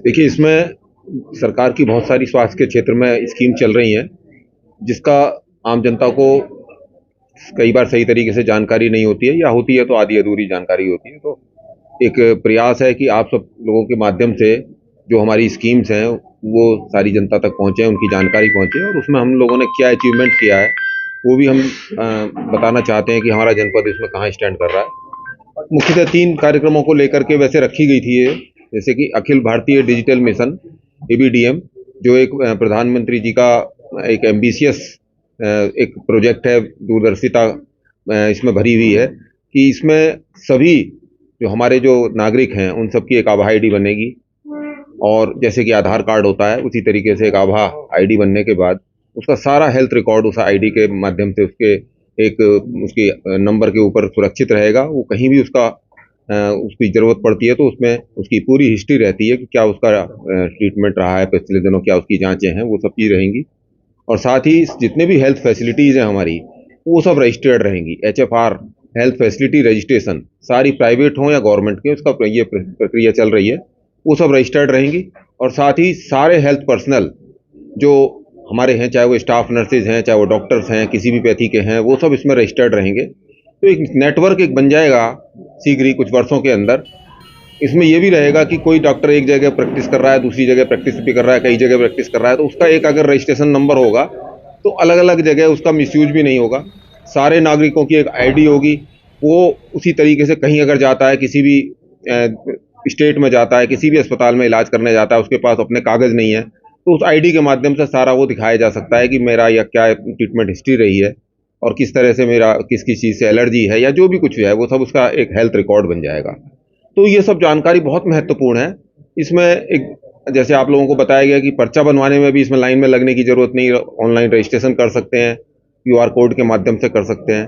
देखिए, इसमें सरकार की बहुत सारी स्वास्थ्य के क्षेत्र में स्कीम चल रही हैं, जिसका आम जनता को कई बार सही तरीके से जानकारी नहीं होती है, या होती है तो आधी-अधूरी जानकारी होती है। तो एक प्रयास है कि आप सब लोगों के माध्यम से जो हमारी स्कीम्स हैं, वो सारी जनता तक पहुँचे, उनकी जानकारी पहुँचे, और उसमें हम लोगों ने क्या अचीवमेंट किया है, वो भी हम बताना चाहते हैं कि हमारा जनपद इसमें कहाँ स्टैंड कर रहा है। मुख्यतः 3 कार्यक्रमों को लेकर के वैसे रखी गई थी ये, जैसे कि Akhil Bharatiya digital mission ABDM, जो एक प्रधानमंत्री जी का एक एम्बिशियस एक प्रोजेक्ट है, दूरदर्शिता इसमें भरी हुई है कि इसमें सभी जो हमारे जो नागरिक हैं उन सबकी एक आभा आईडी बनेगी, और जैसे कि आधार कार्ड होता है उसी तरीके से एक आभा आईडी बनने के बाद उसका सारा हेल्थ रिकॉर्ड उस आईडी के माध्यम से उसके एक उसके नंबर के ऊपर सुरक्षित रहेगा। वो कहीं भी उसकी ज़रूरत पड़ती है तो उसमें उसकी पूरी हिस्ट्री रहती है कि क्या उसका ट्रीटमेंट रहा है पिछले दिनों, क्या उसकी जाँचें हैं, वो सब चीज़ रहेंगी। और साथ ही जितने भी हेल्थ फैसिलिटीज़ हैं हमारी, वो सब रजिस्टर्ड रहेंगी। एचएफआर हेल्थ फैसिलिटी रजिस्ट्रेशन सारी प्राइवेट हों या गवर्नमेंट की, उसका ये प्रक्रिया चल रही है, वो सब रजिस्टर्ड रहेंगी। और साथ ही सारे हेल्थ पर्सनल जो हमारे हैं, चाहे वो स्टाफ नर्सेज हैं, चाहे वो डॉक्टर्स हैं, किसी भी पैथी के हैं, वो सब इसमें रजिस्टर्ड रहेंगे। तो एक नेटवर्क एक बन जाएगा शीघ्र ही, कुछ वर्षों के अंदर। इसमें ये भी रहेगा कि कोई डॉक्टर एक जगह प्रैक्टिस कर रहा है, दूसरी जगह प्रैक्टिस भी कर रहा है, कई जगह प्रैक्टिस कर रहा है, तो उसका एक अगर रजिस्ट्रेशन नंबर होगा, तो अलग-अलग जगह उसका मिसयूज़ भी नहीं होगा। सारे नागरिकों की एक आईडी होगी, वो उसी तरीके से कहीं अगर जाता है, किसी भी स्टेट में जाता है, किसी भी अस्पताल में इलाज करने जाता है, उसके पास अपने कागज़ नहीं है, तो उस आईडी के माध्यम से सारा वो दिखाया जा सकता है कि मेरा या क्या ट्रीटमेंट हिस्ट्री रही है, और किस तरह से मेरा किस-किस चीज़ से एलर्जी है, या जो भी कुछ है, वो सब उसका एक हेल्थ रिकॉर्ड बन जाएगा। तो ये सब जानकारी बहुत महत्वपूर्ण है। इसमें एक जैसे आप लोगों को बताया गया कि पर्चा बनवाने में भी इसमें लाइन में लगने की ज़रूरत नहीं, ऑनलाइन रजिस्ट्रेशन कर सकते हैं, क्यूआर कोड के माध्यम से कर सकते हैं।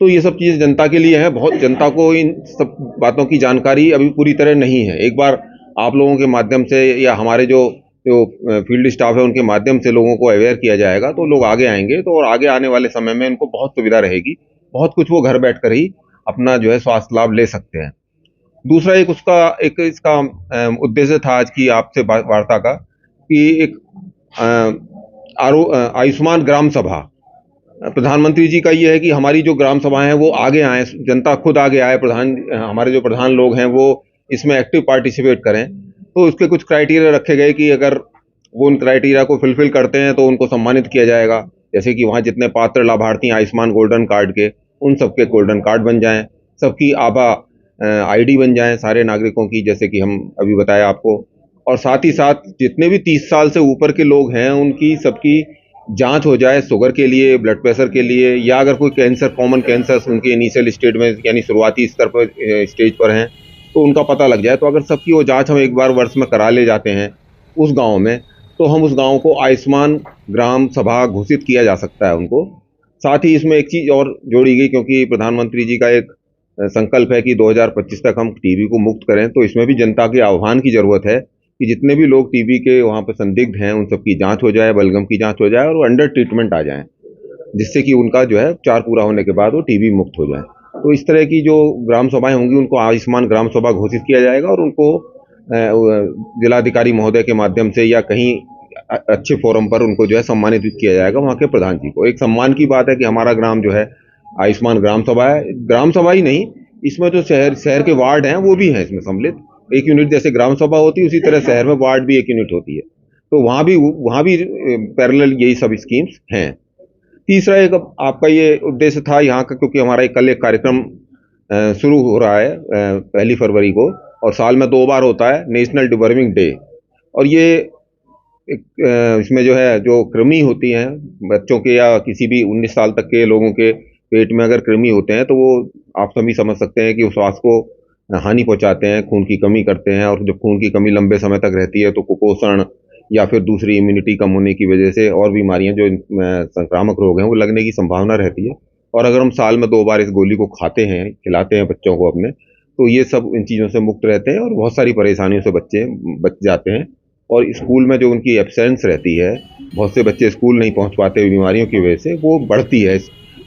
तो ये सब चीज़ें जनता के लिए है, बहुत जनता को इन सब बातों की जानकारी अभी पूरी तरह नहीं है। एक बार आप लोगों के माध्यम से या हमारे जो जो फील्ड स्टाफ है उनके माध्यम से लोगों को अवेयर किया जाएगा, तो लोग आगे आएँगे, तो और आगे आने वाले समय में इनको बहुत सुविधा रहेगी। बहुत कुछ वो घर बैठकर ही अपना जो है स्वास्थ्य लाभ ले सकते हैं। दूसरा एक इसका उद्देश्य था आज की आपसे वार्ता का, कि एक आयुष्मान ग्राम सभा, प्रधानमंत्री जी का ये है कि हमारी जो ग्राम सभाएं हैं वो आगे आएँ, जनता खुद आगे आए, हमारे जो प्रधान लोग हैं वो इसमें एक्टिव पार्टिसिपेट करें। तो उसके कुछ क्राइटेरिया रखे गए कि अगर वो उन क्राइटेरिया को फुलफिल करते हैं तो उनको सम्मानित किया जाएगा। जैसे कि वहाँ जितने पात्र लाभार्थी हैं आयुष्मान गोल्डन कार्ड के, उन सबके गोल्डन कार्ड बन जाएँ, सबकी आभा आईडी बन जाएँ सारे नागरिकों की, जैसे कि हम अभी बताया आपको। और साथ ही साथ जितने भी 30 साल से ऊपर के लोग हैं, उनकी सबकी जाँच हो जाए, शुगर के लिए, ब्लड प्रेशर के लिए, या अगर कोई कैंसर, कॉमन कैंसर्स उनके इनिशियल स्टेज में यानी शुरुआती स्तर पर स्टेज पर हैं, तो उनका पता लग जाए। तो अगर सबकी वो जाँच हम एक बार वर्ष में करा ले जाते हैं उस गाँव में, तो हम उस गाँव को आयुष्मान ग्राम सभा घोषित किया जा सकता है उनको। साथ ही इसमें एक चीज़ और जोड़ी गई, क्योंकि प्रधानमंत्री जी का एक संकल्प है कि 2025 तक हम टीबी को मुक्त करें, तो इसमें भी जनता के आह्वान की ज़रूरत है कि जितने भी लोग टीबी के वहाँ पे संदिग्ध हैं, उन सबकी जाँच हो जाए, बलगम की जाँच हो जाए, और वो अंडर ट्रीटमेंट आ जाएँ, जिससे कि उनका जो है उपचार पूरा होने के बाद वो टीबी मुक्त हो जाएँ। तो इस तरह की जो ग्राम सभाएँ होंगी, उनको आयुष्मान ग्राम सभा घोषित किया जाएगा, और उनको जिलाधिकारी महोदय के माध्यम से या कहीं अच्छे फोरम पर उनको जो है सम्मानित भी किया जाएगा, वहाँ के प्रधान जी को। एक सम्मान की बात है कि हमारा ग्राम जो है आयुष्मान ग्राम सभा है। ग्राम सभा ही नहीं, इसमें जो शहर के वार्ड हैं वो भी हैं इसमें सम्मिलित। एक यूनिट जैसे ग्राम सभा होती है, उसी तरह शहर में वार्ड भी एक यूनिट होती है। तो वहाँ भी पैरेलल यही सब स्कीम्स हैं। तीसरा एक आपका ये उद्देश्य था यहाँ का, क्योंकि हमारा कल एक कार्यक्रम शुरू हो रहा है 1 फरवरी को, और साल में 2 बार होता है, नेशनल डिवर्मिंग डे। और ये इसमें जो है जो कृमि होती हैं बच्चों के या किसी भी 19 साल तक के लोगों के पेट में अगर कृमि होते हैं, तो वो आप सभी समझ सकते हैं कि वो स्वास्थ्य को हानि पहुंचाते हैं, खून की कमी करते हैं, और जब खून की कमी लंबे समय तक रहती है तो कुपोषण या फिर दूसरी इम्यूनिटी कम होने की वजह से और बीमारियां जो संक्रामक रोग हैं वो लगने की संभावना रहती है। और अगर हम साल में 2 बार इस गोली को खाते हैं, खिलाते हैं बच्चों को अपने, तो ये सब इन चीज़ों से मुक्त रहते हैं और बहुत सारी परेशानियों से बच्चे बच जाते हैं। और स्कूल में जो उनकी एब्सेंस रहती है, बहुत से बच्चे स्कूल नहीं पहुंच पाते बीमारियों की वजह से, वो बढ़ती है,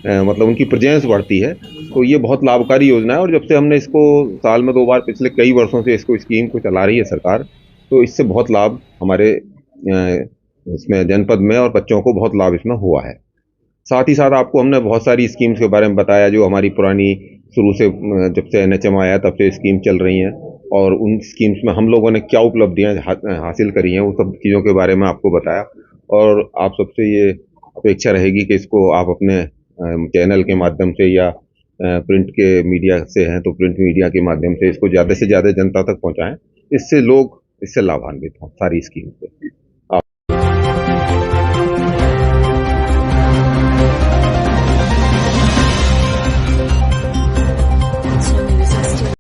मतलब उनकी प्रेजेंस बढ़ती है। तो ये बहुत लाभकारी योजना है, और जब से हमने इसको साल में 2 बार पिछले कई वर्षों से इसको स्कीम को चला रही है सरकार, तो इससे बहुत लाभ हमारे इसमें जनपद में और बच्चों को बहुत लाभ इसमें हुआ है। साथ ही साथ आपको हमने बहुत सारी स्कीम्स के बारे में बताया जो हमारी पुरानी शुरू से जब से एनएचएम आया तब से स्कीम चल रही हैं, और उन स्कीम्स में हम लोगों ने क्या उपलब्धियां हासिल करी हैं, उन सब चीज़ों के बारे में आपको बताया। और आप सबसे ये अपेक्षा रहेगी कि इसको आप अपने चैनल के माध्यम से या प्रिंट के मीडिया से हैं तो प्रिंट मीडिया के माध्यम से इसको ज़्यादा से ज़्यादा जनता तक पहुंचाएं। इससे लोग इससे लाभान्वित हों सारी स्कीम से।